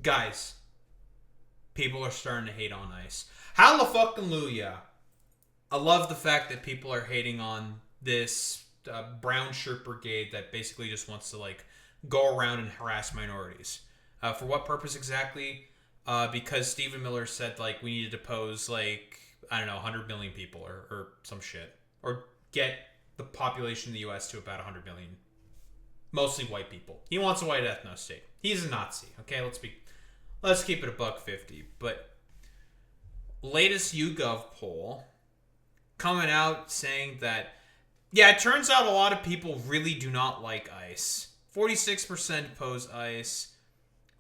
Guys, people are starting to hate on ICE. Hallelujah. I love the fact that people are hating on this brown shirt brigade that basically just wants to like go around and harass minorities. For what purpose exactly? Because Stephen Miller said like we need to depose like I don't know 100 million people or some shit or get the population of the U.S. to about 100 million, mostly white people. He wants a white ethno state. He's a Nazi. Okay, let's keep it a buck 50. But latest YouGov poll coming out saying that, yeah, it turns out a lot of people really do not like ICE. 46% oppose ICE,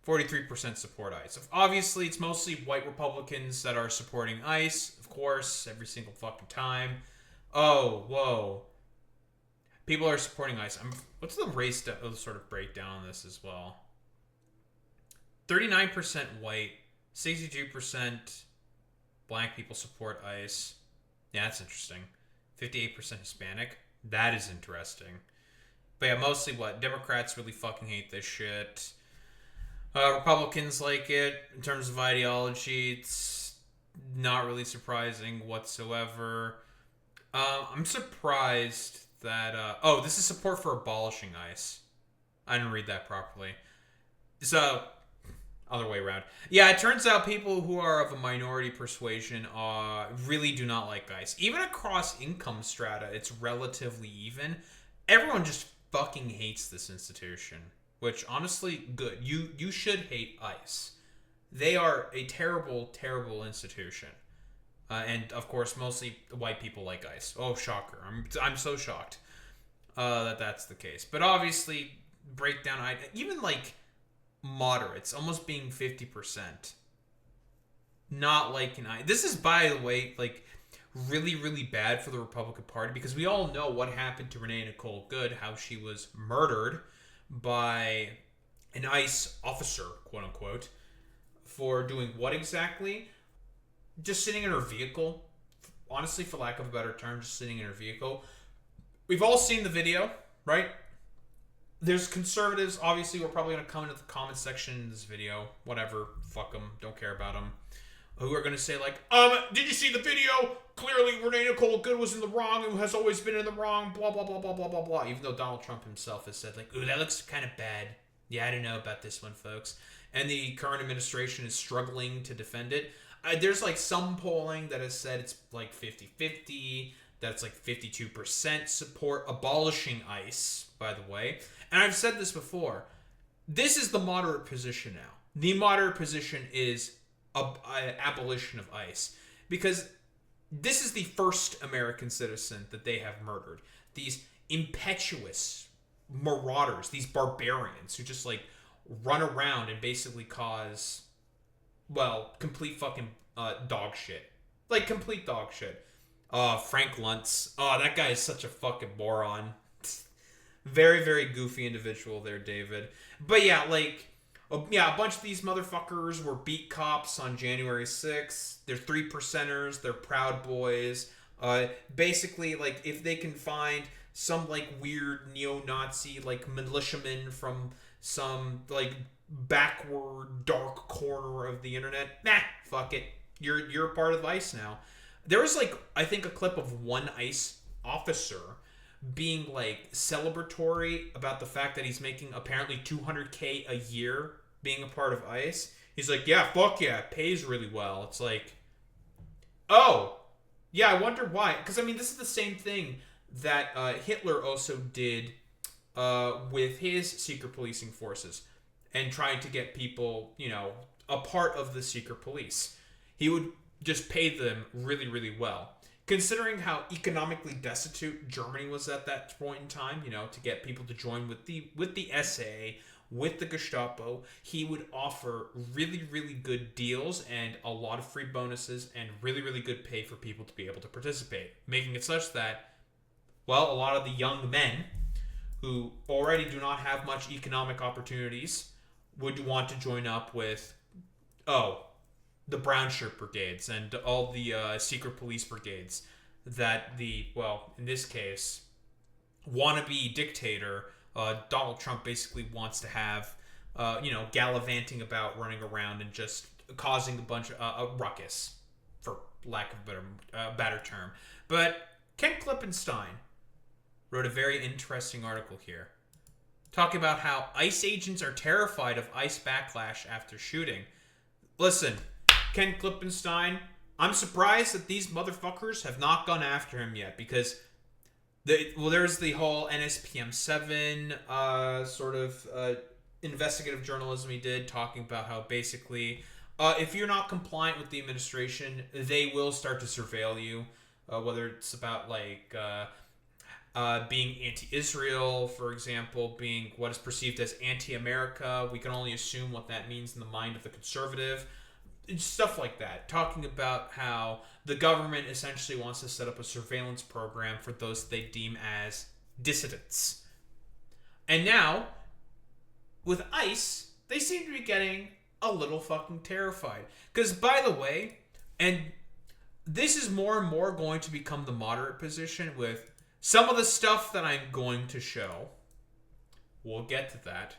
43% support ICE. Obviously, it's mostly white Republicans that are supporting ICE, of course, every single fucking time. Oh, whoa. People are supporting ICE. What's the race sort of breakdown on this as well? 39% white, 62% black people support ICE. Yeah, that's interesting. 58% Hispanic. That is interesting. But yeah, mostly what? Democrats really fucking hate this shit. Republicans like it in terms of ideology. It's not really surprising whatsoever. I'm surprised that... this is support for abolishing ICE. I didn't read that properly. So... Other way around. Yeah, it turns out people who are of a minority persuasion really do not like ICE. Even across income strata, it's relatively even. Everyone just fucking hates this institution. Which, honestly, good. You should hate ICE. They are a terrible, terrible institution. And, of course, mostly white people like ICE. Oh, shocker. I'm so shocked that that's the case. But obviously, breakdown... Even, like... moderates almost being 50%, not like this is, by the way, like really really bad for the Republican Party because we all know what happened to Renee Nicole Good, how she was murdered by an ICE officer, quote unquote, for doing what exactly? Just sitting in her vehicle, honestly, for lack of a better term, just sitting in her vehicle. We've all seen the video, right? There's conservatives, obviously, we're probably going to come into the comment section in this video. Whatever. Fuck them. Don't care about them. Who are going to say, like, did you see the video? Clearly, Renee Nicole Good was in the wrong and has always been in the wrong, blah, blah, blah, blah, blah, blah, blah. Even though Donald Trump himself has said, like, ooh, that looks kind of bad. Yeah, I don't know about this one, folks. And the current administration is struggling to defend it. There's, like, some polling that has said it's, like, 50-50. That's, like, 52% support abolishing ICE, by the way. And I've said this before. This is the moderate position now. The moderate position is abolition of ICE. Because this is the first American citizen that they have murdered. These impetuous marauders, these barbarians who just like run around and basically cause, well, complete fucking dog shit. Like complete dog shit. Frank Luntz. Oh, that guy is such a fucking moron. Very, very goofy individual there, David. But yeah, like, a bunch of these motherfuckers were beat cops on January 6th. They're 3%ers. They're Proud Boys. Basically, like, if they can find some, like, weird neo-Nazi, like, militiaman from some, like, backward, dark corner of the internet, fuck it. You're a part of ICE now. There was, like, I think a clip of one ICE officer being like celebratory about the fact that he's making apparently $200K a year being a part of ICE. He's like, yeah, fuck yeah, it pays really well. It's like, oh, yeah, I wonder why. Because I mean, this is the same thing that Hitler also did with his secret policing forces and trying to get people, you know, a part of the secret police. He would just pay them really, really well. Considering how economically destitute Germany was at that point in time, you know, to get people to join with the SA, with the Gestapo, he would offer really, really good deals and a lot of free bonuses and really, really good pay for people to be able to participate, making it such that, well, a lot of the young men who already do not have much economic opportunities would want to join up with, the brown shirt brigades and all the secret police brigades that the, well, in this case, wannabe dictator Donald Trump basically wants to have gallivanting about, running around, and just causing a bunch of a ruckus, for lack of a better term. But Ken Klippenstein wrote a very interesting article here, talking about how ICE agents are terrified of ICE backlash after shooting. Listen, Ken Klippenstein, I'm surprised that these motherfuckers have not gone after him yet, because there's the whole NSPM 7 investigative journalism he did, talking about how basically if you're not compliant with the administration, they will start to surveil you, whether it's about being anti-Israel, for example, being what is perceived as anti-America. We can only assume what that means in the mind of the conservative. Stuff like that. Talking about how the government essentially wants to set up a surveillance program for those they deem as dissidents. And now, with ICE, they seem to be getting a little fucking terrified. Because, by the way, and this is more and more going to become the moderate position with some of the stuff that I'm going to show. We'll get to that.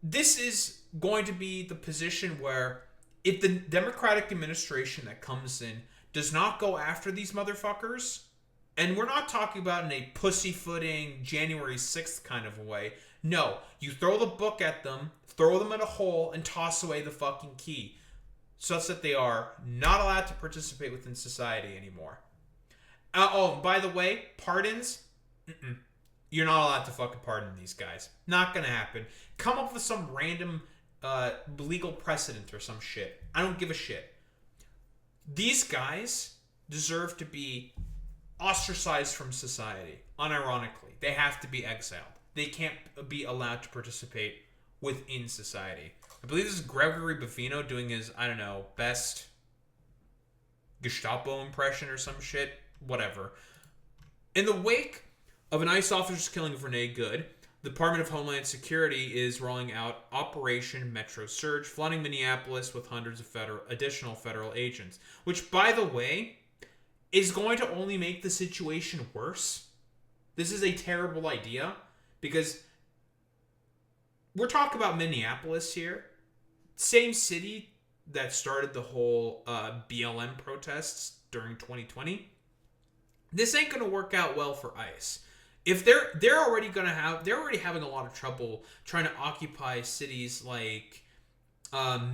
This is going to be the position where if the Democratic administration that comes in does not go after these motherfuckers, and we're not talking about in a pussyfooting January 6th kind of a way. No, you throw the book at them, throw them in a hole, and toss away the fucking key, such that they are not allowed to participate within society anymore. By the way, pardons? You're not allowed to fucking pardon these guys. Not gonna happen. Come up with some random legal precedent or some shit. I don't give a shit. These guys deserve to be ostracized from society. Unironically. They have to be exiled. They can't be allowed to participate within society. I believe this is Gregory Bavino doing his, best Gestapo impression or some shit. Whatever. In the wake of an ICE officer's killing of Renee Good, the Department of Homeland Security is rolling out Operation Metro Surge, flooding Minneapolis with hundreds of additional federal agents. Which, by the way, is going to only make the situation worse. This is a terrible idea, because we're talking about Minneapolis here. Same city that started the whole BLM protests during 2020. This ain't going to work out well for ICE. If they're already having a lot of trouble trying to occupy cities like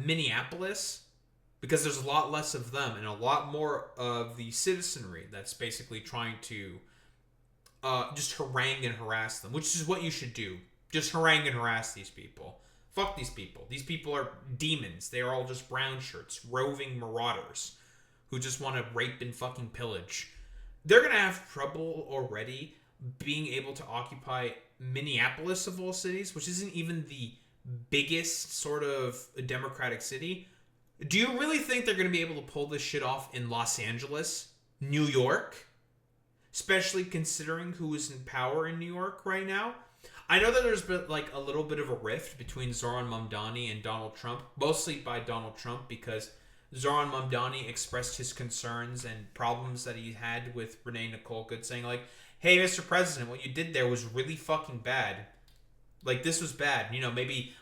Minneapolis, because there's a lot less of them and a lot more of the citizenry that's basically trying to just harangue and harass them, which is what you should do. Just harangue and harass these people. Fuck these people. These people are demons. They are all just brown shirts, roving marauders who just want to rape and fucking pillage. They're going to have trouble already being able to occupy Minneapolis of all cities, which isn't even the biggest sort of democratic city. Do you really think they're going to be able to pull this shit off in Los Angeles, New York? Especially considering who is in power in New York right now. I know that there's been a little bit of a rift between Zoran Mamdani and Donald Trump, mostly by Donald Trump, because Zoran Mamdani expressed his concerns and problems that he had with Renee Nicole Good, saying hey, Mr. President, what you did there was really fucking bad. This was bad. Maybe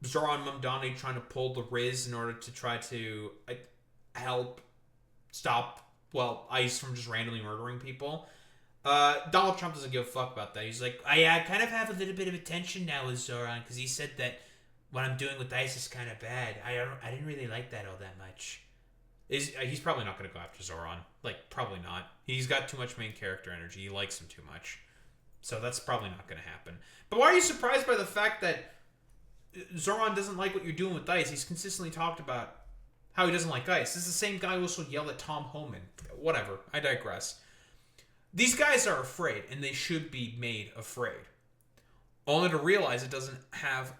Zoran Mamdani trying to pull the Riz in order to try to help stop, ICE from just randomly murdering people. Donald Trump doesn't give a fuck about that. He's like, I kind of have a little bit of attention now with Zoran, because he said that what I'm doing with ICE is kind of bad. I didn't really like that all that much. He's probably not going to go after Zoran. Probably not. He's got too much main character energy. He likes him too much. So that's probably not going to happen. But why are you surprised by the fact that Zoran doesn't like what you're doing with ICE? He's consistently talked about how he doesn't like ICE. This is the same guy who also yelled at Tom Homan. Whatever. I digress. These guys are afraid, and they should be made afraid. Only to realize it doesn't have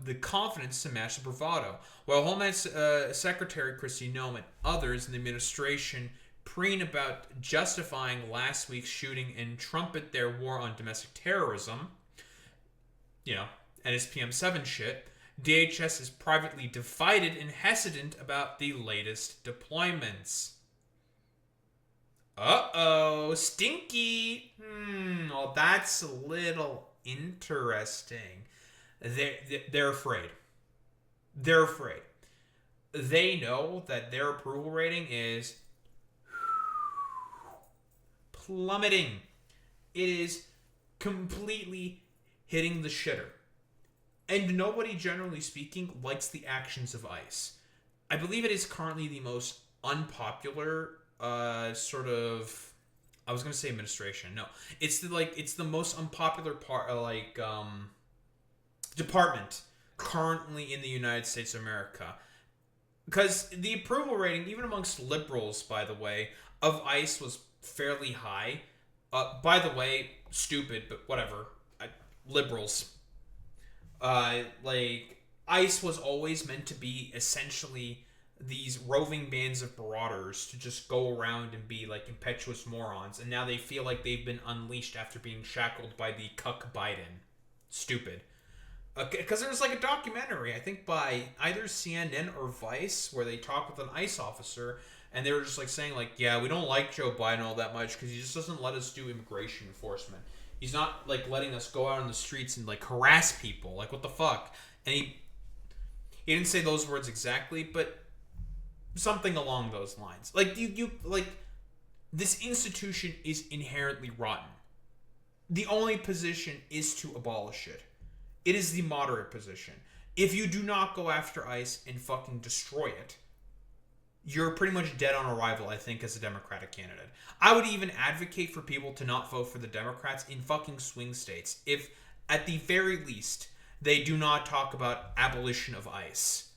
the confidence to match the bravado. While Homeland Secretary Kristi Noem and others in the administration preen about justifying last week's shooting and trumpet their war on domestic terrorism, NSPM 7 shit, DHS is privately divided and hesitant about the latest deployments. Uh-oh, stinky. Well, that's a little interesting. they're afraid. They're afraid. They know that their approval rating is plummeting. It is completely hitting the shitter. And nobody, generally speaking, likes the actions of ICE. I believe it is currently the most unpopular sort of... I was going to say administration. No. It's the most unpopular department currently in the United States of America. Because the approval rating, even amongst liberals, by the way, of ICE was fairly high. By the way, stupid, but whatever. Liberals. ICE was always meant to be essentially these roving bands of marauders to just go around and be like impetuous morons, and now they feel like they've been unleashed after being shackled by the cuck Biden. Stupid. Because there was like a documentary, I think by either CNN or Vice, where they talked with an ICE officer, and they were just like saying like, yeah, we don't like Joe Biden all that much because he just doesn't let us do immigration enforcement. He's not like letting us go out on the streets and like harass people. Like, what the fuck? And he didn't say those words exactly, but something along those lines. Like, you like, this institution is inherently rotten. The only position is to abolish it. It is the moderate position. If you do not go after ICE and fucking destroy it, you're pretty much dead on arrival, I think, as a Democratic candidate. I would even advocate for people to not vote for the Democrats in fucking swing states if, at the very least, they do not talk about abolition of ICE.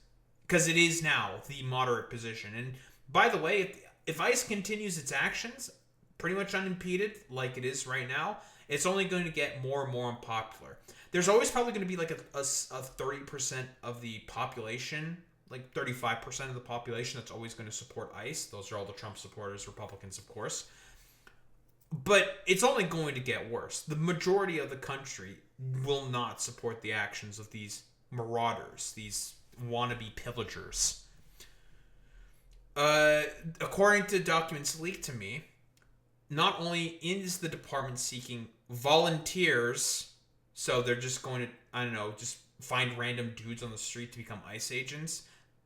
Because it is now the moderate position. And, by the way, if ICE continues its actions, pretty much unimpeded, like it is right now, it's only going to get more and more unpopular. There's always probably going to be like a 30% of the population, like 35% of the population that's always going to support ICE. Those are all the Trump supporters, Republicans, of course. But it's only going to get worse. The majority of the country will not support the actions of these marauders, these wannabe pillagers. According to documents leaked to me, not only is the department seeking volunteers, so they're just going to, I don't know, just find random dudes on the street to become ICE agents.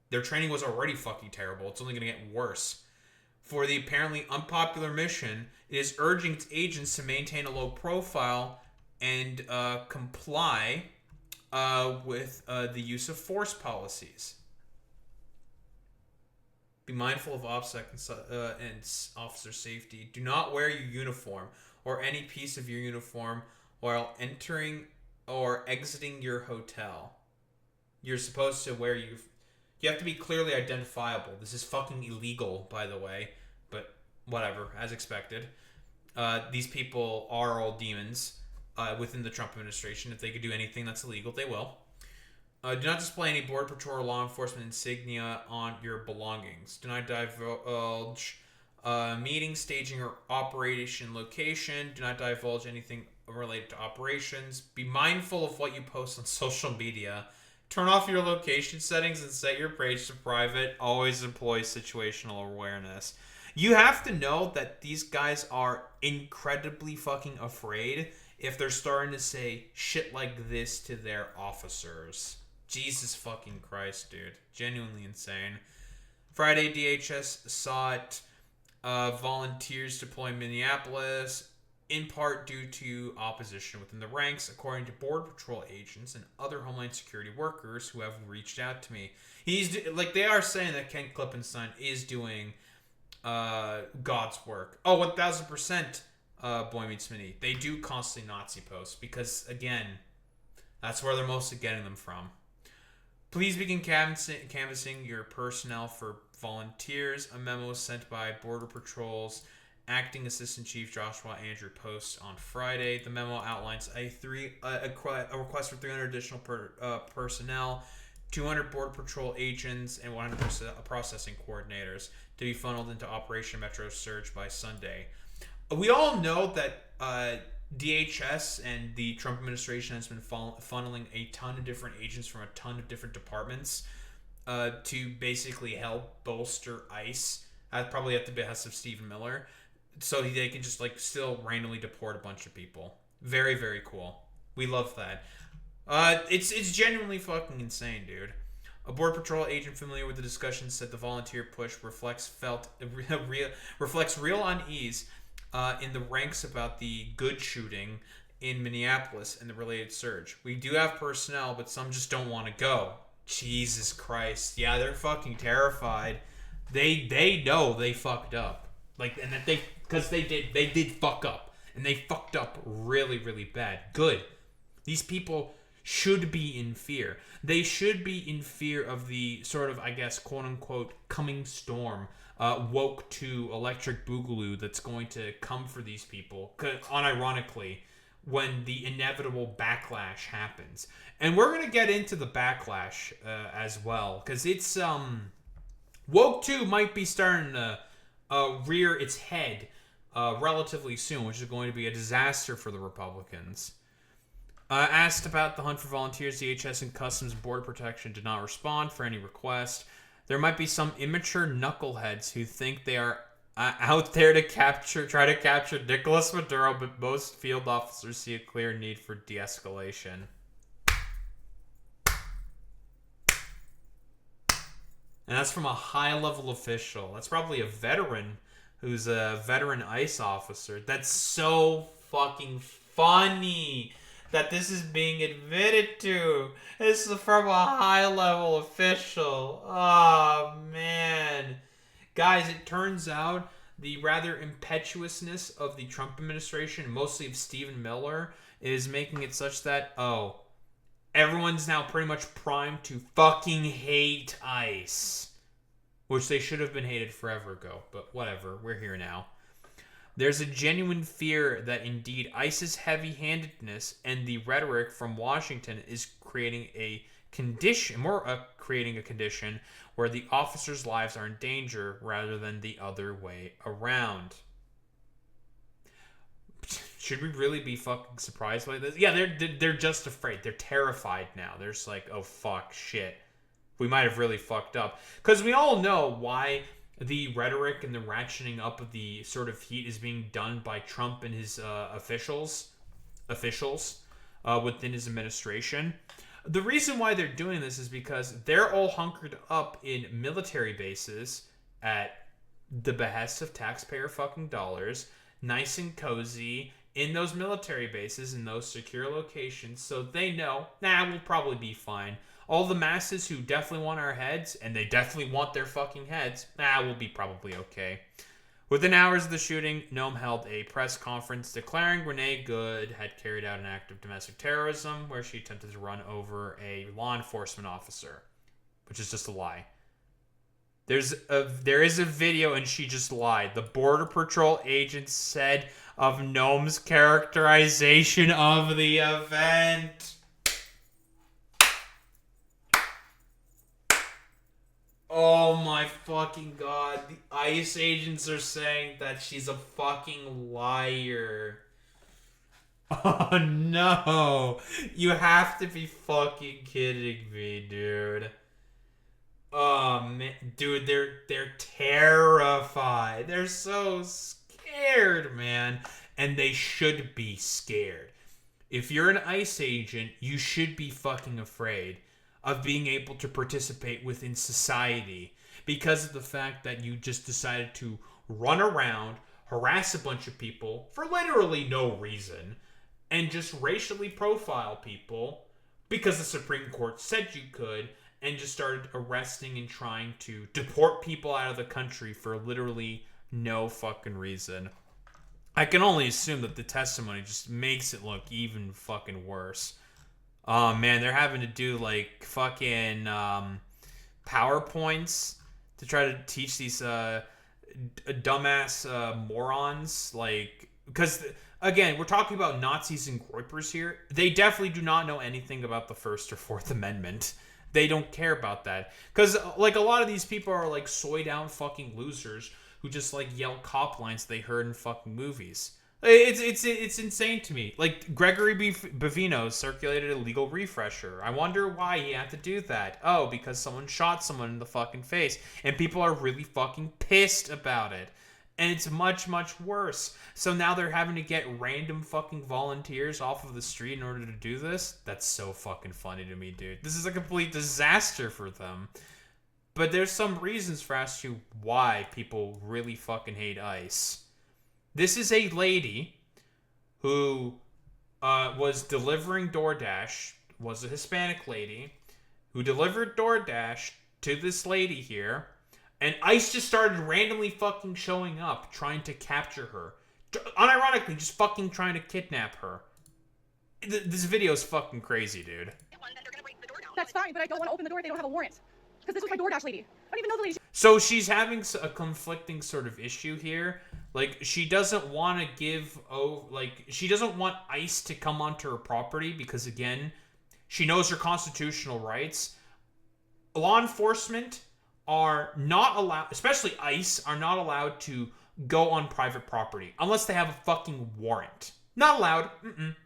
Their training was already fucking terrible. It's only going to get worse. For the apparently unpopular mission, it is urging its agents to maintain a low profile and comply with the use of force policies. Be mindful of OPSEC and officer safety. Do not wear your uniform or any piece of your uniform while entering or exiting your hotel. You're supposed to wear you have to be clearly identifiable. This is fucking illegal, by the way, but whatever, as expected. These people are all demons within the Trump administration. If they could do anything that's illegal, they will. Do not display any Border Patrol or law enforcement insignia on your belongings. Do not divulge meeting, staging, or operation location. Do not divulge anything related to operations. Be mindful of what you post on social media. Turn off your location settings and set your page to private. Always employ situational awareness. You have to know that these guys are incredibly fucking afraid if they're starting to say shit like this to their officers. Jesus fucking Christ, dude. Genuinely insane. Friday, DHS sought volunteers to deploy in Minneapolis, in part due to opposition within the ranks, according to Border Patrol agents and other Homeland Security workers who have reached out to me. They are saying that Ken Klippenstein is doing God's work. Oh, 1000%, Boy Meets Minnie. They do constantly Nazi posts because, again, that's where they're mostly getting them from. Please begin canvassing your personnel for volunteers. A memo was sent by Border Patrol's Acting Assistant Chief Joshua Andrew Post on Friday. The memo outlines a request for 300 additional personnel, 200 Border Patrol agents, and 100 processing coordinators to be funneled into Operation Metro Surge by Sunday. We all know that DHS and the Trump administration has been funneling a ton of different agents from a ton of different departments to basically help bolster ICE. Probably at the behest of Stephen Miller, so they can just like still randomly deport a bunch of people. Very, very cool. We love that. It's genuinely fucking insane, dude. A border patrol agent familiar with the discussion said the volunteer push reflects real unease in the ranks about the good shooting in Minneapolis and the related surge. We do have personnel, but some just don't want to go. Jesus Christ, yeah, they're fucking terrified. They know they fucked up, like, and that because they did fuck up, and they fucked up really really bad. Good, these people should be in fear. They should be in fear of the sort of, I guess, quote unquote, coming storm, woke to electric boogaloo that's going to come for these people, unironically, when the inevitable backlash happens. And we're going to get into the backlash as well, because it's, woke 2 might be starting to rear its head relatively soon, which is going to be a disaster for the Republicans. Asked about the hunt for volunteers, DHS and Customs and Border Protection did not respond for any request. There might be some immature knuckleheads who think they are out there to try to capture Nicolas Maduro, but most field officers see a clear need for de-escalation. And that's from a high-level official. That's probably a veteran who's a veteran ICE officer. That's so fucking funny that this is being admitted to. This is from a high-level official. Oh, man. Guys, it turns out the rather impetuousness of the Trump administration, mostly of Stephen Miller, is making it such that, everyone's now pretty much primed to fucking hate ICE. Which they should have been hated forever ago, but whatever, we're here now. There's a genuine fear that indeed ICE's heavy-handedness and the rhetoric from Washington is creating a condition where the officers' lives are in danger rather than the other way around. Should we really be fucking surprised by this? Yeah, they're just afraid. They're terrified now. They're just like, oh fuck, shit. We might have really fucked up. Because we all know why the rhetoric and the ratcheting up of the sort of heat is being done by Trump and his officials within his administration. The reason why they're doing this is because they're all hunkered up in military bases at the behest of taxpayer fucking dollars, nice and cozy in those military bases in those secure locations, so they know, we'll probably be fine. All the masses who definitely want our heads, and they definitely want their fucking heads, we'll be probably okay. Within hours of the shooting, Noem held a press conference declaring Renee Good had carried out an act of domestic terrorism where she attempted to run over a law enforcement officer, which is just a lie. There is a video and she just lied. The Border Patrol agent said of Noem's characterization of the event. Oh my fucking god. The ICE agents are saying that she's a fucking liar. Oh no. You have to be fucking kidding me, dude. Oh man, dude, they're terrified. They're so scared, man. And they should be scared. If you're an ICE agent, you should be fucking afraid of being able to participate within society because of the fact that you just decided to run around, harass a bunch of people for literally no reason, and just racially profile people because the Supreme Court said you could, and just started arresting and trying to deport people out of the country for literally no fucking reason. I can only assume that the testimony just makes it look even fucking worse. Oh man, they're having to do like fucking PowerPoints to try to teach these dumbass morons, like, because again, we're talking about Nazis and Groypers here. They definitely do not know anything about the First or Fourth Amendment. They don't care about that. Because, like, a lot of these people are, like, soy-down fucking losers who just, like, yell cop lines they heard in fucking movies. It's insane to me. Like, Gregory Bavino circulated a legal refresher. I wonder why he had to do that. Oh, because someone shot someone in the fucking face. And people are really fucking pissed about it. And it's much, much worse. So now they're having to get random fucking volunteers off of the street in order to do this? That's so fucking funny to me, dude. This is a complete disaster for them. But there's some reasons for as to why people really fucking hate ICE. This is a lady who was delivering DoorDash, was a Hispanic lady, who delivered DoorDash to this lady here. And ICE just started randomly fucking showing up, trying to capture her. Unironically, just fucking trying to kidnap her. This video is fucking crazy, dude. That's fine, but I don't want to open the door if they don't have a warrant. Because this was my DoorDash lady. I don't even know the lady. So she's having a conflicting sort of issue here. Like, she doesn't want to give... she doesn't want ICE to come onto her property because, again, she knows her constitutional rights. Law enforcement are not allowed, especially ICE, are not allowed to go on private property unless they have a fucking warrant. Not allowed.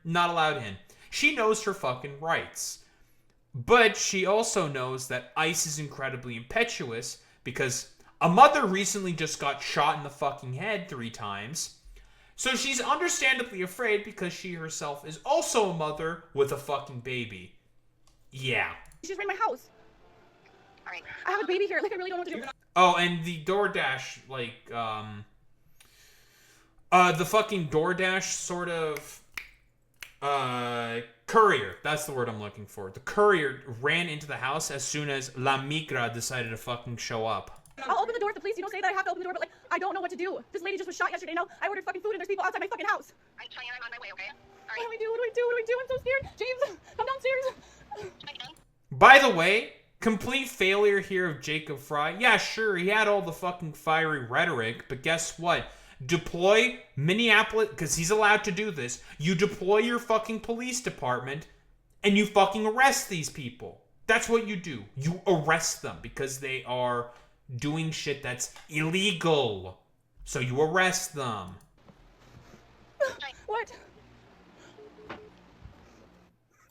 Not allowed in. She knows her fucking rights. But she also knows that ICE is incredibly impetuous because a mother recently just got shot in the fucking head 3 times. So she's understandably afraid because she herself is also a mother with a fucking baby. Yeah. She's right in my house. All right. I have a baby here. Like, I really don't know what to do. Oh, and the DoorDash, the fucking DoorDash sort of, courier. That's the word I'm looking for. The courier ran into the house as soon as La Migra decided to fucking show up. I'll open the door if the police, say that I have to open the door, but, I don't know what to do. This lady just was shot yesterday. Now I ordered fucking food and there's people outside my fucking house. I'm trying. I'm on my way, okay? All right. What do we do? What do we do? What do we do? I'm so scared. James, come downstairs. By the way, complete failure here of Jacob Fry. Yeah, sure, he had all the fucking fiery rhetoric, but guess what? Deploy Minneapolis, because he's allowed to do this. You deploy your fucking police department, and you fucking arrest these people. That's what you do. You arrest them, because they are doing shit that's illegal. So you arrest them. What?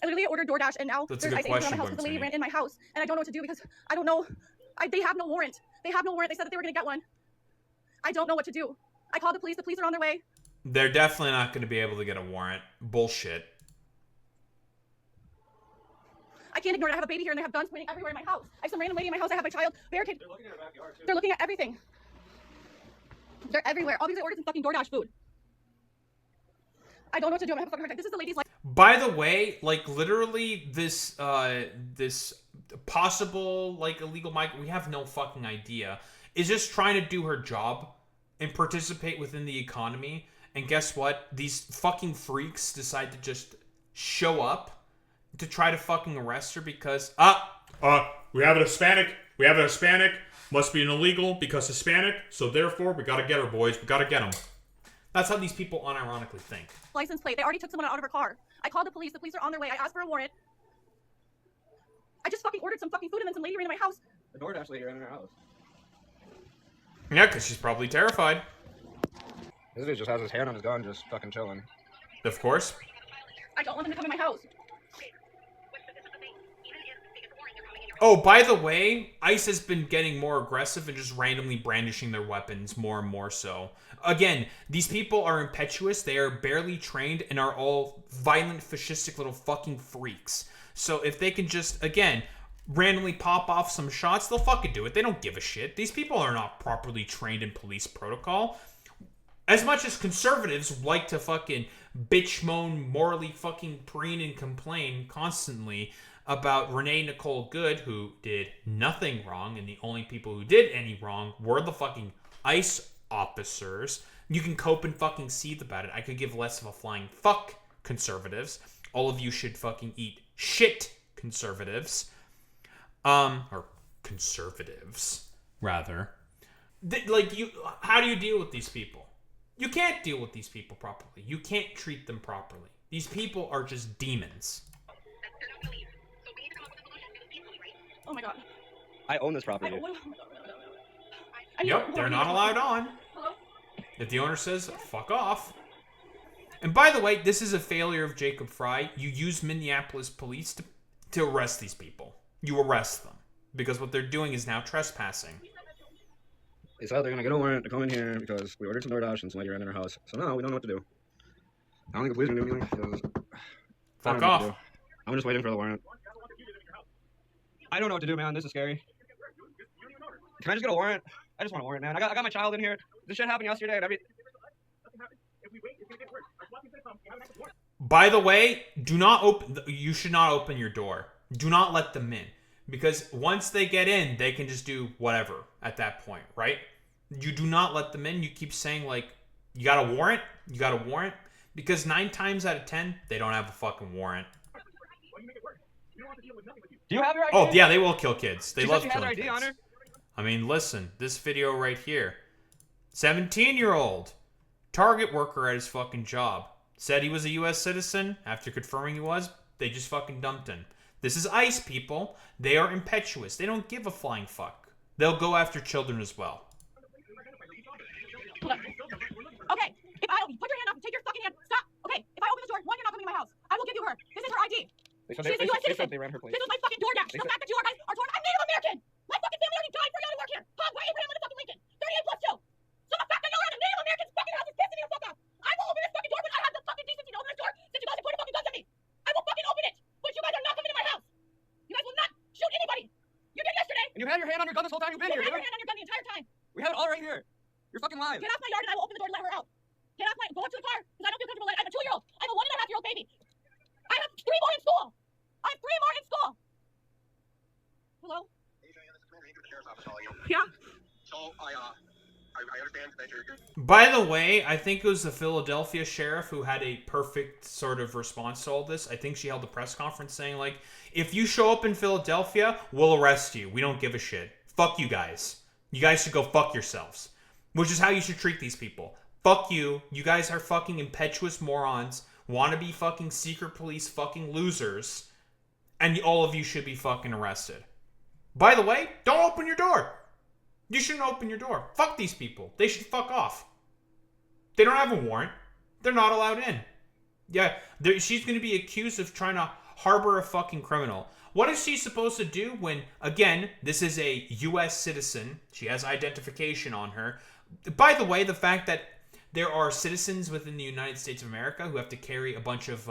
I literally ordered DoorDash, and now that's there's ice on my house because the lady ran in my house, and I don't know what to do because I don't know. They have no warrant. They have no warrant. They said that they were going to get one. I don't know what to do. I called the police. The police are on their way. They're definitely not going to be able to get a warrant. Bullshit. I can't ignore it. I have a baby here, and they have guns pointing everywhere in my house. I have some random lady in my house. I have my child barricaded. They're looking at our backyard, too. They're looking at everything. They're everywhere. All because I ordered some fucking DoorDash food. I don't know what to do. I'm gonna have a fucking hard time. This is the lady's life. By the way, literally, this possible, illegal migrant, we have no fucking idea, is just trying to do her job and participate within the economy. And guess what? These fucking freaks decide to just show up to try to fucking arrest her because, we have a Hispanic. Must be an illegal because Hispanic. So therefore, we gotta get her, boys. We gotta get them. That's how these people unironically think. License plate. They already took someone out of her car. I called the police. The police are on their way. I asked for a warrant. I just fucking ordered some fucking food and then some lady ran in my house. The DoorDash lady ran in her house. Yeah, because she's probably terrified. This dude just has his hand on his gun, just fucking chilling. Of course. I don't want them to come in my house. Oh, by the way, ICE has been getting more aggressive and just randomly brandishing their weapons more and more so. Again, these people are impetuous, they are barely trained, and are all violent, fascistic little fucking freaks. So if they can just, again, randomly pop off some shots, they'll fucking do it. They don't give a shit. These people are not properly trained in police protocol. As much as conservatives like to fucking bitch, moan, morally fucking preen and complain constantly about Renee Nicole Good, who did nothing wrong, and the only people who did any wrong were the fucking ICE officers. You can cope and fucking seethe about it. I could give less of a flying fuck, conservatives. All of you should fucking eat shit, conservatives. Or conservatives, rather. How do you deal with these people? You can't deal with these people properly. You can't treat them properly. These people are just demons. Oh my god. I own this property. Yep, they're not allowed on. Hello? If the owner says, fuck off. And by the way, this is a failure of Jacob Fry. You use Minneapolis police to arrest these people. You arrest them. Because what they're doing is now trespassing. They said they're gonna get a warrant to come in here because we ordered some DoorDash and some lady ran in our house. So now we don't know what to do. I don't think the police are gonna do anything. Fuck off. I'm just waiting for the warrant. I don't know what to do, man. This is scary. Can I just get a warrant? I just want a warrant, man. I got my child in here. This shit happened yesterday and By the way, do not open. You should not open your door. Do not let them in, because once they get in, they can just do whatever at that point, right? You do not let them in. You keep saying like, you got a warrant. You got a warrant, because 9 times out of 10, they don't have a fucking warrant. Do you have your ID? Oh yeah, they will kill kids. They love she killing has her ID kids. on her? I mean, listen, this video right here. 17-year-old Target worker at his fucking job said he was a U.S. citizen. After confirming he was, they just fucking dumped him. This is ICE, people. They are impetuous. They don't give a flying fuck. They'll go after children as well. Okay, if I put your hand up, take your fucking hand. Stop. Okay, if I open this door, one, you're not coming to my house. I will give you her. This is her ID. She's a U.S. citizen. They ran her place. This is my fucking DoorDash. The fact that you guys are torn. I'm Native American. My fucking family already died for y'all to work here. Hog by Abraham motherfucking Lincoln. 38 plus 2. So the fact that y'all are the Native Americans fucking house is pissing me the fuck off. I will open this fucking door, but I have the fucking decency to open this door since you guys are pointing fucking guns at me. I will fucking open it, but you guys are not coming to my house. You guys will not shoot anybody. You did yesterday. And you had your hand on your gun this whole time you've been here. You had your hand on your gun the entire time. We have it all right here. You're fucking lying. Get off my yard and I will open the door to let her out. Get off my, go up to the car, because I don't feel comfortable. I have a 2-year-old. I have a 1.5-year-old baby. I have 3 more in school. I have 3 more in school. Hello? Yeah? So I understand that you're. By the way, I think it was the Philadelphia sheriff who had a perfect sort of response to all this. I think she held a press conference saying, like, if you show up in Philadelphia, we'll arrest you. We don't give a shit. Fuck you guys. You guys should go fuck yourselves. Which is how you should treat these people. Fuck you. You guys are fucking impetuous morons. Want to be fucking secret police fucking losers. And all of you should be fucking arrested. By the way, don't open your door. You shouldn't open your door. Fuck these people. They should fuck off. They don't have a warrant. They're not allowed in. Yeah, she's going to be accused of trying to harbor a fucking criminal. What is she supposed to do when, again, this is a U.S. citizen. She has identification on her. By the way, the fact that there are citizens within the United States of America who have to carry a bunch of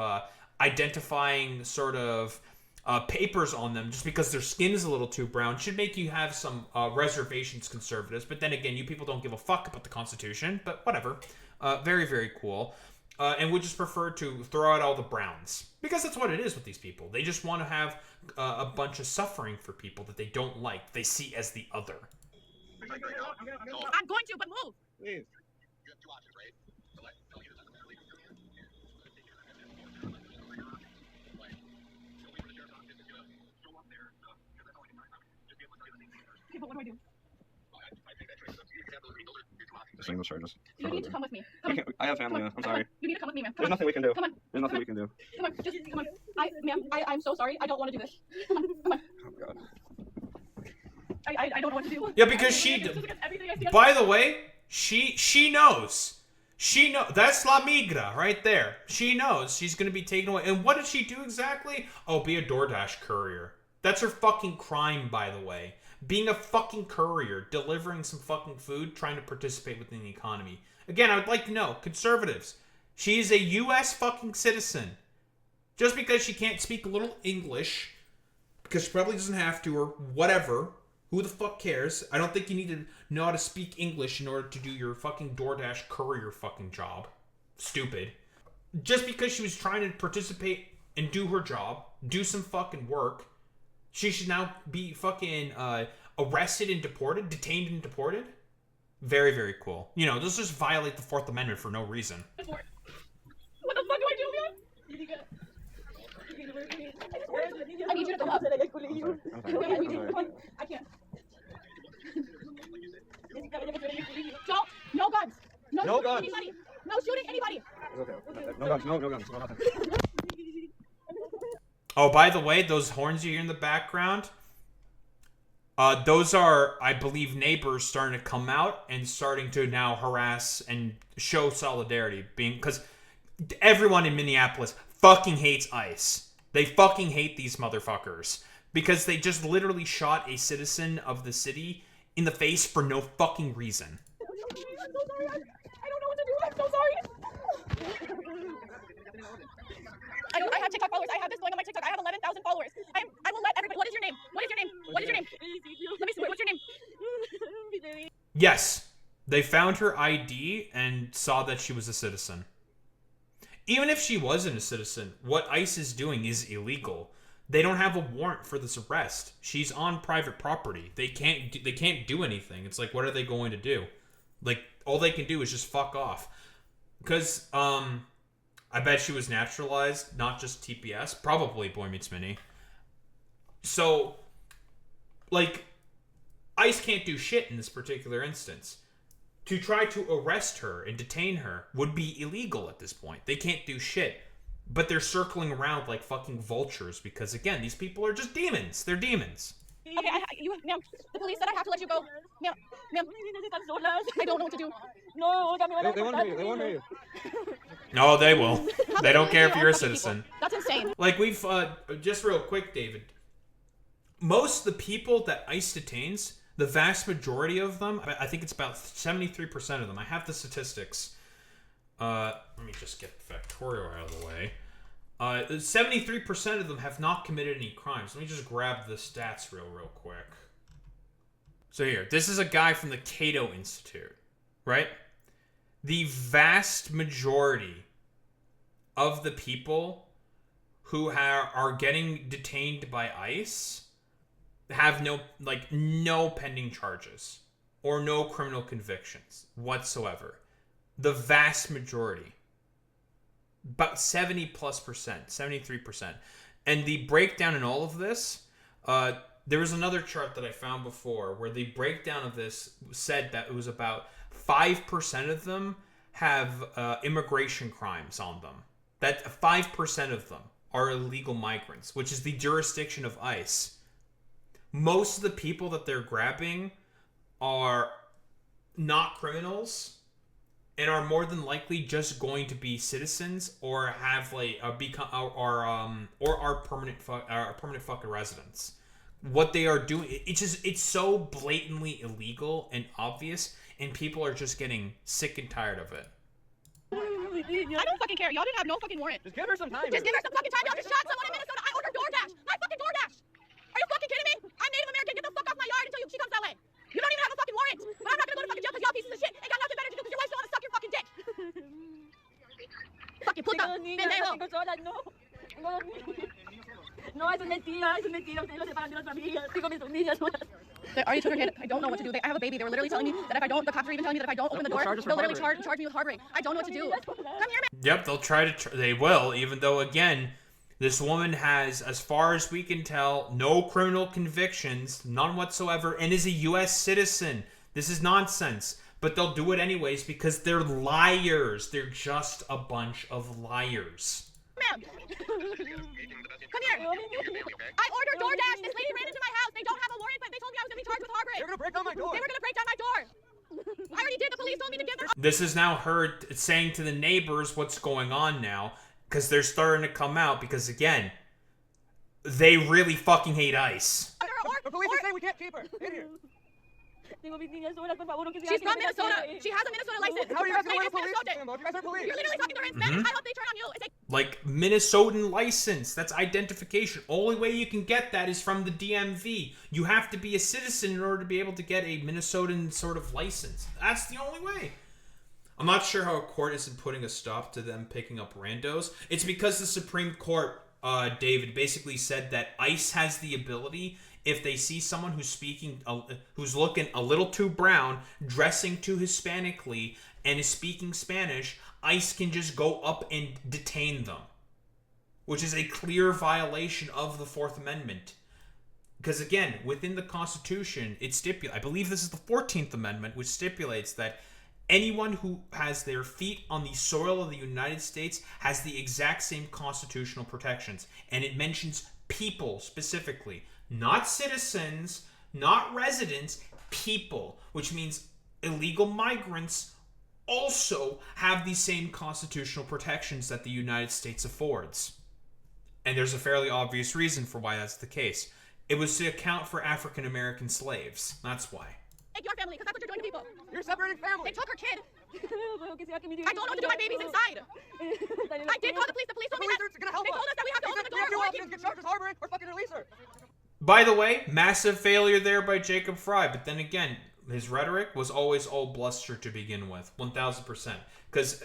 identifying sort of papers on them just because their skin is a little too brown should make you have some reservations, conservatives. But then again, you people don't give a fuck about the Constitution. But whatever. Very, very cool. And would just prefer to throw out all the browns. Because that's what it is with these people. They just want to have a bunch of suffering for people that they don't like. They see as the other. I'm going to, but move. Please. You have 2 options, right? So like, tell you that I'm gonna leave you here. Okay, but what do I do? The single charges. You need to come with me. Come on. I have family. I'm sorry. You need to come with me, ma'am. There's nothing we can do. Come on. There's nothing we can do. Come on, just come on. I'm so sorry. I don't want to do this. Come on, come on. Oh God. I don't know what to do. Yeah, because by the way, she knows. She knows. That's La Migra right there. She knows she's going to be taken away. And what did she do exactly? Oh, be a DoorDash courier. That's her fucking crime, by the way. Being a fucking courier, delivering some fucking food, trying to participate within the economy. Again, I would like to know, conservatives, she is a U.S. fucking citizen. Just because she can't speak a little English, because she probably doesn't have to, or whatever, who the fuck cares? I don't think you need to know how to speak English in order to do your fucking DoorDash courier fucking job. Stupid. Just because she was trying to participate and do her job, do some fucking work, she should now be fucking arrested and deported, detained and deported? Very, very cool. You know, this just violate the 4th Amendment for no reason. What the fuck do I do, man? I need you to come up. I'm sorry. I need you to come on. I can't. Don't. No guns. No shooting guns. anybody. No shooting anybody. It's okay. No guns. No guns. No nothing. Oh, by the way, those horns you hear in the background, those are, I believe, neighbors starting to come out and starting to now harass and show solidarity. Because everyone in Minneapolis fucking hates ICE. They fucking hate these motherfuckers. Because they just literally shot a citizen of the city in the face for no fucking reason. I'm so sorry. I don't know what to do. I'm so sorry. I have TikTok followers. I have this going on my TikTok. I have 11,000 followers. I will let everybody. What is your name? What is your name? What is your name? Let me see. What's your name? Yes, they found her ID and saw that she was a citizen. Even if she wasn't a citizen, what ICE is doing is illegal. They don't have a warrant for this arrest. She's on private property. They can't do anything. It's like, what are they going to do? Like, all they can do is just fuck off. Because, I bet she was naturalized, not just TPS. Probably Boy Meets Minnie. So, like, ICE can't do shit in this particular instance. To try to arrest her and detain her would be illegal at this point. They can't do shit. But they're circling around like fucking vultures because, again, these people are just demons. They're demons. Okay, ma'am, the police said I have to let you go. Ma'am, I don't know what to do. No, They won't hear you. They won't hear you. No, they will. They don't care if you're a citizen. That's insane. Like, we've, just real quick, David. Most of the people that ICE detains, the vast majority of them, I think it's about 73% of them. I have the statistics. Let me just get Factorio out of the way. 73% of them have not committed any crimes. Let me just grab the stats real quick. So here, this is a guy from the Cato Institute, right? The vast majority of the people who are getting detained by ICE have no pending charges or no criminal convictions whatsoever. The vast majority. About 70+%, 73%. And the breakdown in all of this, there was another chart that I found before where the breakdown of this said that it was about 5% of them have immigration crimes on them. That 5% of them are illegal migrants, which is the jurisdiction of ICE. Most of the people that they're grabbing are not criminals and are more than likely just going to be citizens or have are permanent fucking residents. What they are doing, it's so blatantly illegal and obvious, and people are just getting sick and tired of it. I don't fucking care. Y'all didn't have no fucking warrant. Just give her some time. Just give her some fucking time. Y'all just shot someone in Minnesota. I ordered DoorDash. I fucking DoorDash. Are you fucking kidding me? I'm Native American. Get the fuck off my yard until she comes that way. You don't even have a fucking warrant. But I'm not gonna go to fucking jail because y'all pieces of shit ain't got nothing better to do because your wife still wanna suck your fucking dick. Fucking puta. Pendejo. No, eso es mentira, ustedes lo separan de las familias, tengo mis familias solas. They already took her kid. I don't know what to do. I have a baby. They were literally telling me that if I don't, the cops are even telling me that if I don't open the door, they'll literally charge me with harboring. I don't know what to do. Come here, man. Yep, they'll try to. They will, even though, again, this woman has, as far as we can tell, no criminal convictions, none whatsoever, and is a U.S. citizen. This is nonsense. But they'll do it anyways because they're liars. They're just a bunch of liars. Ma'am. Come here. I ordered DoorDash. This lady ran into my house. They don't have a warrant, but they told me I was going to be charged with harboring. They're gonna break down my door. They were going to break down my door. I already did. The police told me to give them. This is now her saying to the neighbors what's going on now because they're starting to come out because, again, they really fucking hate ICE. The police are saying we can't keep her. In here. She's from Minnesota. She has a Minnesota license. How are you guys gonna Wait, wear it's police? Minnesota. You guys are police. You're literally talking to her in Spanish. I hope they turn on you. It's like, Like, Minnesotan license. That's identification. Only way you can get that is from the DMV. You have to be a citizen in order to be able to get a Minnesotan sort of license. That's the only way. I'm not sure how a court isn't putting a stop to them picking up randos. It's because the Supreme Court, David, basically said that ICE has the ability, if they see someone who's looking a little too brown, dressing too Hispanically, and is speaking Spanish, ICE can just go up and detain them, which is a clear violation of the Fourth Amendment. Because again, within the Constitution, I believe this is the 14th Amendment, which stipulates that anyone who has their feet on the soil of the United States has the exact same constitutional protections. And it mentions people specifically. Not citizens, not residents, people. Which means illegal migrants also have the same constitutional protections that the United States affords. And there's a fairly obvious reason for why that's the case. It was to account for African American slaves. That's why. our family because that's what you're doing to people. You're separating They families. took her kid. I I don't know what to do. My baby's inside. I did call the police. The police told me that. Police are gonna help They told us that we have to open the door If you or officers get charged with harboring or fucking release her. By the way, massive failure there by Jacob Fry. But then again, his rhetoric was always all bluster to begin with, 1,000%. Because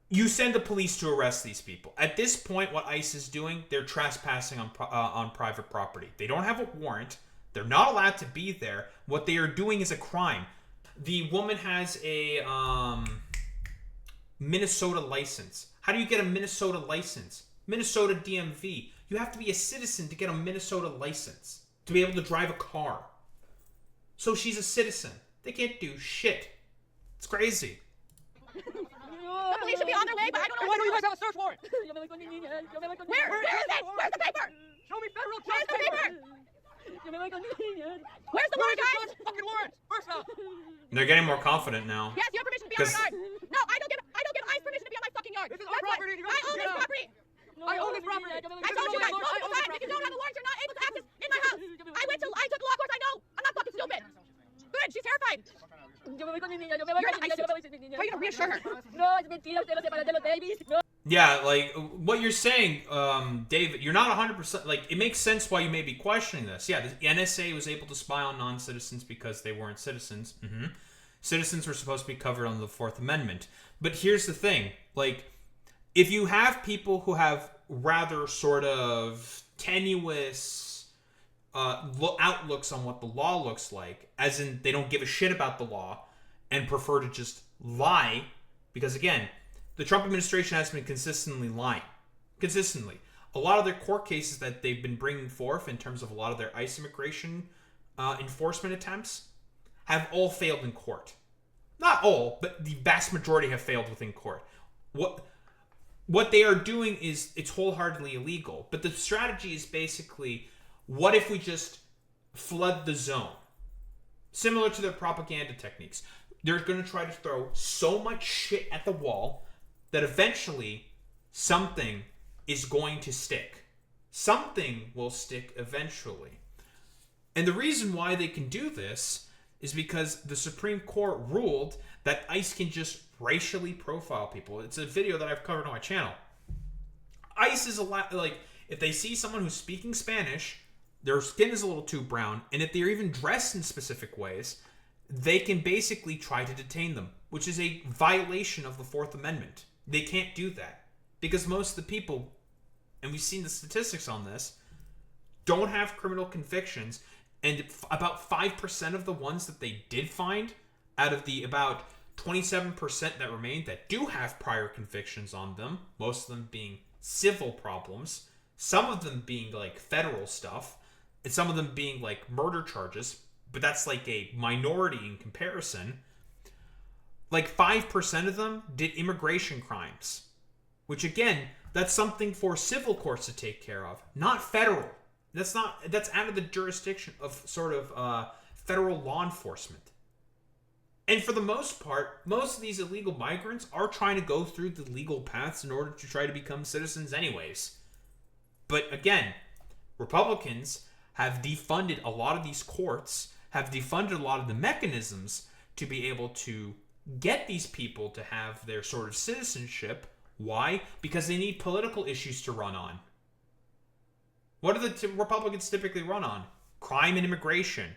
you send the police to arrest these people. At this point, what ICE is doing, they're trespassing on private property. They don't have a warrant. They're not allowed to be there. What they are doing is a crime. The woman has a Minnesota license. How do you get a Minnesota license? Minnesota DMV. You have to be a citizen to get a Minnesota license to be able to drive a car. So she's a citizen. They can't do shit. It's crazy. The police should be on their way, but I don't know Why what do to you do. guys have a search warrant? Where is it? Where's the paper? Show me federal Where's judge the paper. paper? Where's the Where's warrant, the guys? judge's fucking warrant? First off. They're getting more confident now. Yes, you have permission to be on our 'Cause- yard. No, I don't give ICE permission to be on my fucking yard. This is That's our what- property and you I guys own get this out. property. I own this property. I told you guys multiple times, if you don't have a warrant, you're not able to access in my house. I took law course, I know. I'm not fucking stupid. Good, she's terrified. You're an ICE. How are you gonna reassure her? Yeah, like, what you're saying, David, you're not 100%, like, it makes sense why you may be questioning this. Yeah, the NSA was able to spy on non-citizens because they weren't citizens. Citizens were supposed to be covered under the Fourth Amendment. But here's the thing, like, if you have people who have rather sort of tenuous outlooks on what the law looks like, as in they don't give a shit about the law and prefer to just lie, because again, the Trump administration has been consistently lying. Consistently. A lot of their court cases that they've been bringing forth in terms of a lot of their ICE immigration enforcement attempts have all failed in court. Not all, but the vast majority have failed within court. What they are doing is, it's wholeheartedly illegal. But the strategy is basically, what if we just flood the zone? Similar to their propaganda techniques. They're going to try to throw so much shit at the wall that eventually something is going to stick. Something will stick eventually. And the reason why they can do this is because the Supreme Court ruled that ICE can just racially profile people. It's a video that I've covered on my channel. ICE is like, if they see someone who's speaking Spanish, their skin is a little too brown, and if they're even dressed in specific ways, they can basically try to detain them, which is a violation of the Fourth Amendment. They can't do that because most of the people, and we've seen the statistics on this, don't have criminal convictions, and about 5% of the ones that they did find out of the about 27% that remained that do have prior convictions on them, most of them being civil problems, some of them being like federal stuff, and some of them being like murder charges, but that's like a minority in comparison. Like 5% of them did immigration crimes, which again, that's something for civil courts to take care of, not federal. That's out of the jurisdiction of sort of federal law enforcement. And for the most part, most of these illegal migrants are trying to go through the legal paths in order to try to become citizens anyways. But again, Republicans have defunded a lot of these courts, have defunded a lot of the mechanisms to be able to get these people to have their sort of citizenship. Why? Because they need political issues to run on. What do the Republicans typically run on? Crime and immigration.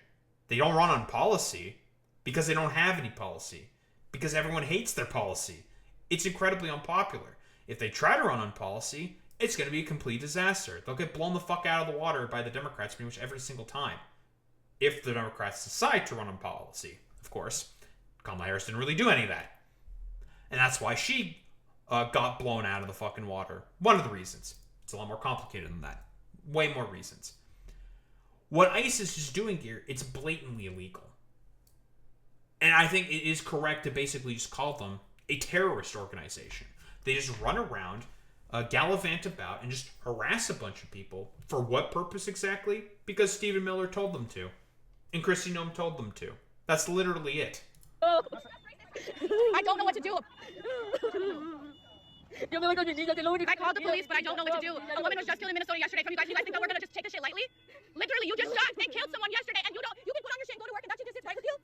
They don't run on policy because they don't have any policy. Because everyone hates their policy. It's incredibly unpopular. If they try to run on policy, it's going to be a complete disaster. They'll get blown the fuck out of the water by the Democrats pretty much every single time. If the Democrats decide to run on policy, of course. Kamala Harris didn't really do any of that. And that's why she got blown out of the fucking water. One of the reasons. It's a lot more complicated than that. Way more reasons. What ICE is just doing here, it's blatantly illegal. And I think it is correct to basically just call them a terrorist organization. They just run around, gallivant about, and just harass a bunch of people. For what purpose exactly? Because Stephen Miller told them to. And Kristi Noem told them to. That's literally it. I don't know what to do. I called the police, but I don't know what to do. A woman was just killed in Minnesota yesterday from you guys. You guys think that we're gonna just take this shit lightly? Literally, you just shot. They killed someone yesterday, and you can put on your shit and go to work, and that shit just sits right with you?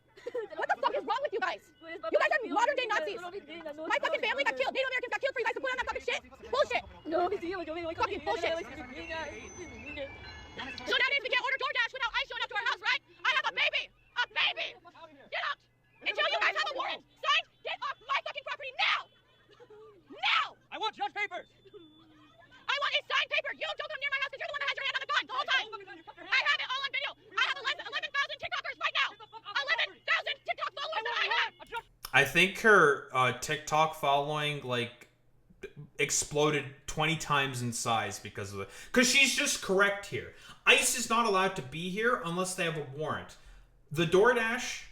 I think her TikTok following exploded 20 times in size because of it. Because she's just correct here. ICE is not allowed to be here unless they have a warrant. The DoorDash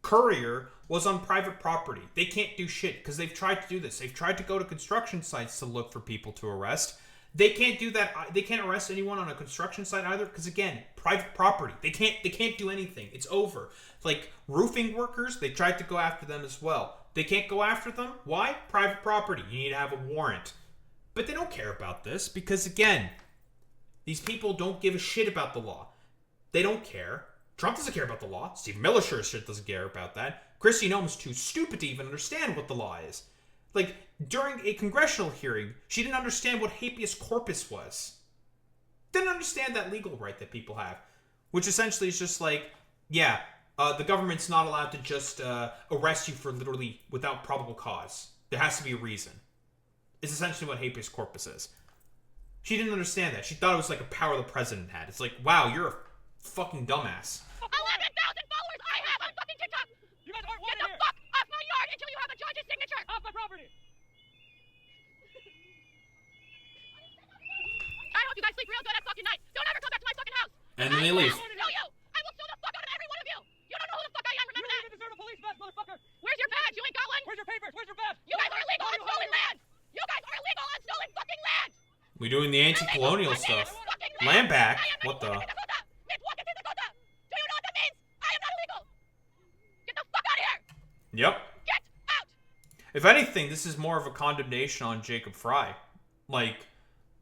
courier was on private property. They can't do shit because they've tried to do this. They've tried to go to construction sites to look for people to arrest. They can't do that. They can't arrest anyone on a construction site either because, again, private property. They can't do anything. It's over. Like roofing workers, they tried to go after them as well. They can't go after them. Why? Private property. You need to have a warrant. But they don't care about this because, again, these people don't give a shit about the law. They don't care. Trump doesn't care about the law. Stephen Miller sure as shit doesn't care about that. Kristi Noem's too stupid to even understand what the law is. Like, during a congressional hearing, she didn't understand what habeas corpus was. Didn't understand that legal right that people have. Which essentially is just like, yeah, the government's not allowed to just arrest you for literally without probable cause. There has to be a reason. It's essentially what habeas corpus is. She didn't understand that. She thought it was like a power the president had. It's like, wow, you're a fucking dumbass. 11,000 followers I have on fucking TikTok! You guys aren't Get wanted the here. fuck off my yard until you have a judge's signature! Off my property. I hope you guys sleep real good at fucking night. Don't ever come back to my fucking house. And then they leave. I will sue you. I will sue the fuck out of every one of you. You don't know who the fuck I am. You Remember don't that? even deserve a police badge, motherfucker. Where's your badge? You ain't got one. Where's your papers? Where's your badge? You guys are illegal on stolen land. You guys are illegal on stolen fucking land. We doing the anti-colonial stuff. Land back? What the? Midwalker, Dakota. Do you know what that means? I am not illegal. Get the fuck out of here. Yep. Get out. If anything, this is more of a condemnation on Jacob Fry. Like,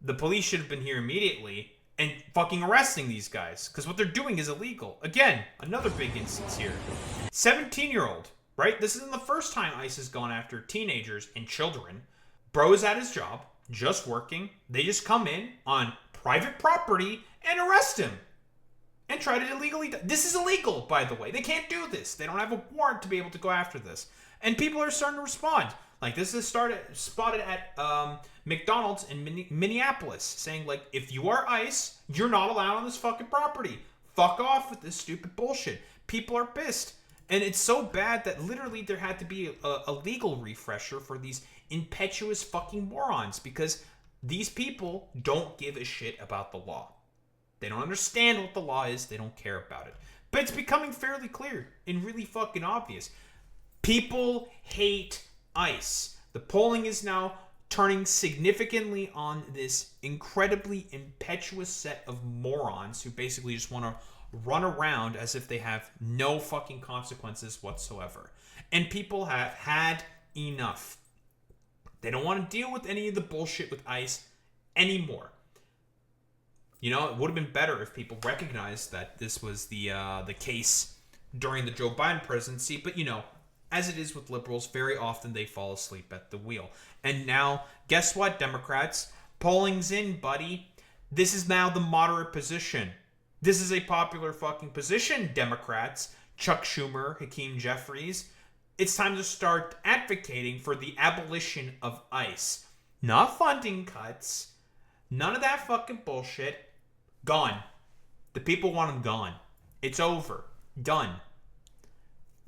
the police should have been here immediately and fucking arresting these guys. Because what they're doing is illegal. Again, another big instance here. 17-year-old, right? This isn't the first time ICE has gone after teenagers and children. Bro is at his job, just working. They just come in on private property and arrest him. And try to illegally... This is illegal, by the way. They can't do this. They don't have a warrant to be able to go after this. And people are starting to respond. Like, this is spotted at McDonald's in Minneapolis, saying, like, if you are ICE, you're not allowed on this fucking property. Fuck off with this stupid bullshit. People are pissed. And it's so bad that literally there had to be a legal refresher for these impetuous fucking morons, because these people don't give a shit about the law. They don't understand what the law is. They don't care about it. But it's becoming fairly clear and really fucking obvious. People hate ICE. The polling is now turning significantly on this incredibly impetuous set of morons who basically just want to run around as if they have no fucking consequences whatsoever. And people have had enough. They don't want to deal with any of the bullshit with ICE anymore. You know, it would have been better if people recognized that this was the case during the Joe Biden presidency, but you know, as it is with liberals, very often they fall asleep at the wheel. And now, guess what, Democrats? Polling's in, buddy. This is now the moderate position. This is a popular fucking position, Democrats. Chuck Schumer, Hakeem Jeffries. It's time to start advocating for the abolition of ICE. Not funding cuts. None of that fucking bullshit. Gone. The people want them gone. It's over. Done.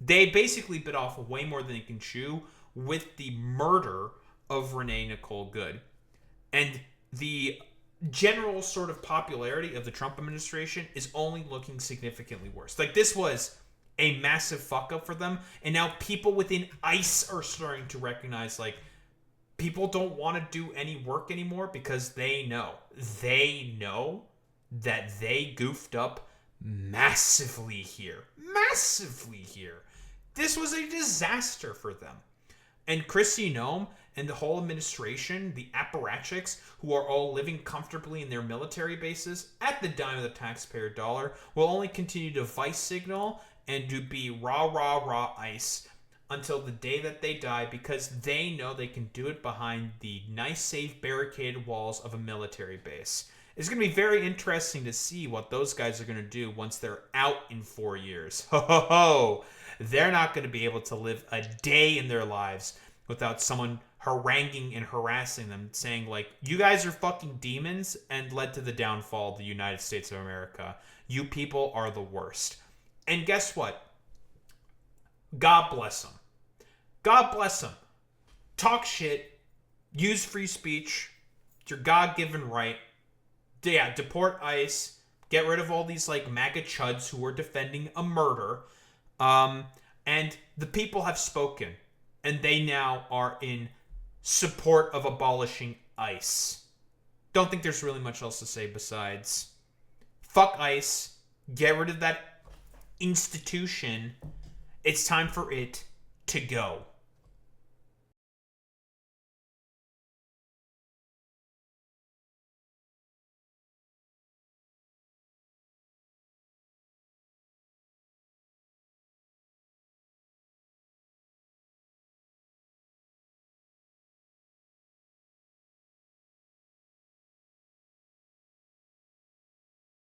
They basically bit off way more than they can chew with the murder of Renee Nicole Good. And the general sort of popularity of the Trump administration is only looking significantly worse. Like, this was a massive fuck up for them. And now people within ICE are starting to recognize, like, people don't want to do any work anymore because they know that they goofed up massively here. Massively here. This was a disaster for them. And Kristi Noem and the whole administration, the apparatchiks who are all living comfortably in their military bases at the dime of the taxpayer dollar, will only continue to vice signal and to be rah, rah, rah ICE until the day that they die, because they know they can do it behind the nice, safe, barricaded walls of a military base. It's going to be very interesting to see what those guys are going to do once they're out in 4 years. Ho, ho, ho. They're not going to be able to live a day in their lives without someone haranguing and harassing them, saying, like, you guys are fucking demons and led to the downfall of the United States of America. You people are the worst. And guess what? God bless them. God bless them. Talk shit. Use free speech. It's your God-given right. Yeah, deport ICE. Get rid of all these like MAGA chuds who are defending a murder. And the people have spoken. And they now are in support of abolishing ICE. Don't think there's really much else to say besides fuck ICE. Get rid of that institution. It's time for it to go.